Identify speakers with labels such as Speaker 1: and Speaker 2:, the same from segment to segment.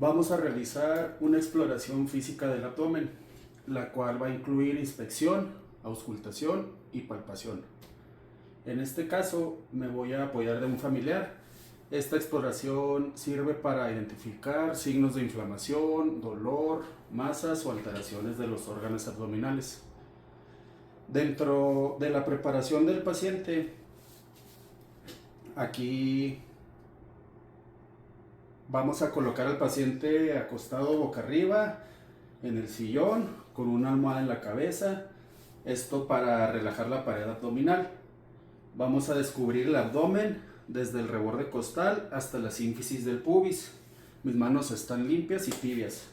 Speaker 1: Vamos a realizar una exploración física del abdomen, la cual va a incluir inspección, auscultación y palpación. En este caso me voy a apoyar de un familiar. Esta exploración sirve para identificar signos de inflamación, dolor, masas o alteraciones de los órganos abdominales. Dentro de la preparación del paciente, aquí vamos a colocar al paciente acostado boca arriba en el sillón con una almohada en la cabeza, esto para relajar la pared abdominal. Vamos a descubrir el abdomen desde el reborde costal hasta la sínfisis del pubis. Mis manos están limpias y tibias.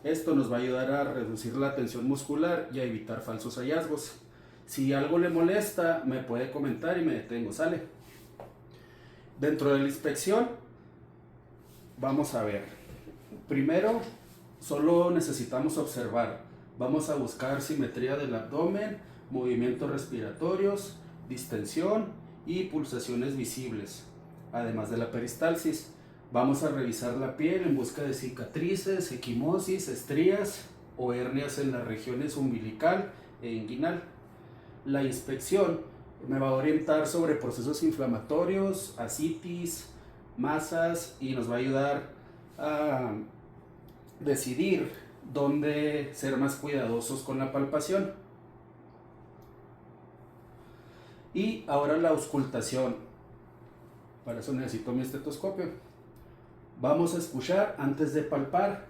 Speaker 1: Esto nos va a ayudar a reducir la tensión muscular y a evitar falsos hallazgos. Si algo le molesta, me puede comentar y me detengo, ¿sale? Dentro de la inspección, vamos a ver. Primero, solo necesitamos observar. Vamos a buscar simetría del abdomen, movimientos respiratorios, distensión y pulsaciones visibles, además de la peristalsis. Vamos a revisar la piel en busca de cicatrices, equimosis, estrías o hernias en las regiones umbilical e inguinal. La inspección me va a orientar sobre procesos inflamatorios, ascitis, masas y nos va a ayudar a decidir dónde ser más cuidadosos con la palpación. Y ahora la auscultación. Para eso necesito mi estetoscopio. Vamos a escuchar antes de palpar,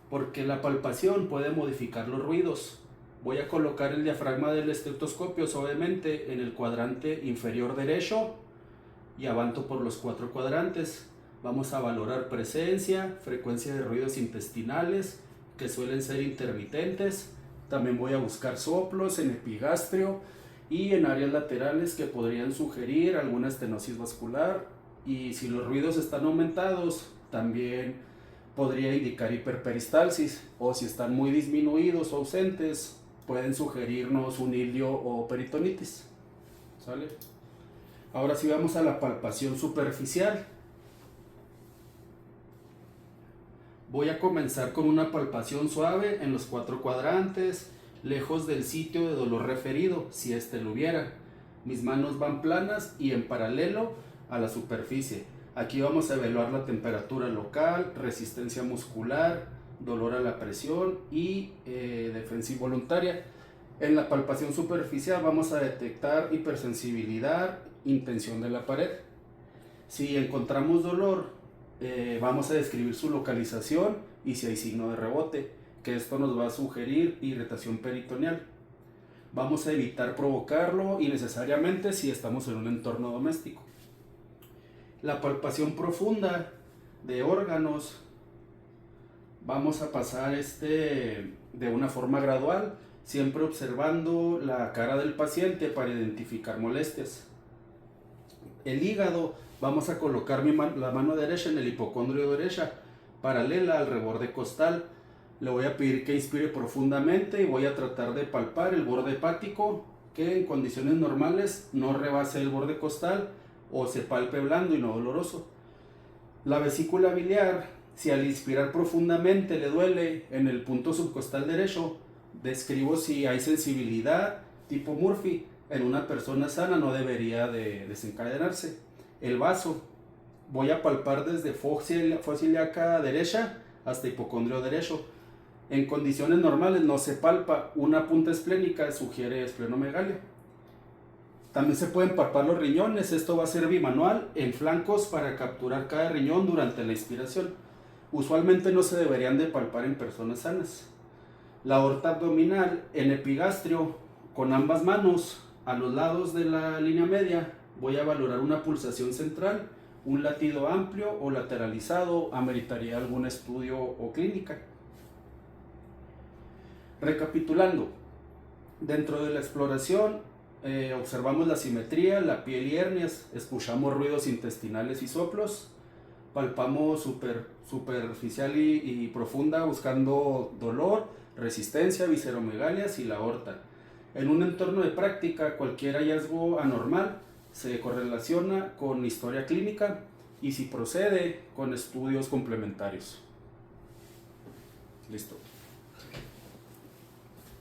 Speaker 1: porque la palpación puede modificar los ruidos. Voy a colocar el diafragma del estetoscopio suavemente en el cuadrante inferior derecho y avanto por los 4 cuadrantes. Vamos a valorar presencia, frecuencia de ruidos intestinales, que suelen ser intermitentes. También voy a buscar soplos en epigastrio y en áreas laterales que podrían sugerir alguna estenosis vascular. Y si los ruidos están aumentados, también podría indicar hiperperistalsis. O si están muy disminuidos o ausentes, pueden sugerirnos un ilio o peritonitis. ¿Sale? Ahora sí vamos a la palpación superficial. Voy a comenzar con una palpación suave en los 4 cuadrantes, lejos del sitio de dolor referido, si este lo hubiera. Mis manos van planas y en paralelo a la superficie. Aquí vamos a evaluar la temperatura local, resistencia muscular, dolor a la presión y defensa involuntaria. En la palpación superficial vamos a detectar hipersensibilidad, intención de la pared. Si encontramos dolor, vamos a describir su localización y si hay signo de rebote, que esto nos va a sugerir irritación peritoneal. Vamos a evitar provocarlo innecesariamente si estamos en un entorno doméstico. La palpación profunda de órganos, vamos a pasar de una forma gradual, siempre observando la cara del paciente para identificar molestias. El hígado, vamos a colocar la mano derecha en el hipocondrio derecha, paralela al reborde costal. Le voy a pedir que inspire profundamente y voy a tratar de palpar el borde hepático, que en condiciones normales no rebase el borde costal o se palpe blando y no doloroso. La vesícula biliar, si al inspirar profundamente le duele en el punto subcostal derecho, describo si hay sensibilidad tipo Murphy. En una persona sana no debería de desencadenarse. El vaso, voy a palpar desde fosa ilíaca derecha hasta hipocondrio derecho. En condiciones normales no se palpa, una punta esplénica sugiere esplenomegalia. También se pueden palpar los riñones, esto va a ser bimanual en flancos para capturar cada riñón durante la inspiración. Usualmente no se deberían de palpar en personas sanas. La aorta abdominal en epigastrio con ambas manos a los lados de la línea media, voy a valorar una pulsación central, un latido amplio o lateralizado, ameritaría algún estudio o clínica. Recapitulando, dentro de la exploración observamos la simetría, la piel y hernias, escuchamos ruidos intestinales y soplos, palpamos superficial y profunda buscando dolor, resistencia, visceromegalias y la aorta. En un entorno de práctica, cualquier hallazgo anormal se correlaciona con historia clínica y si procede con estudios complementarios. Listo.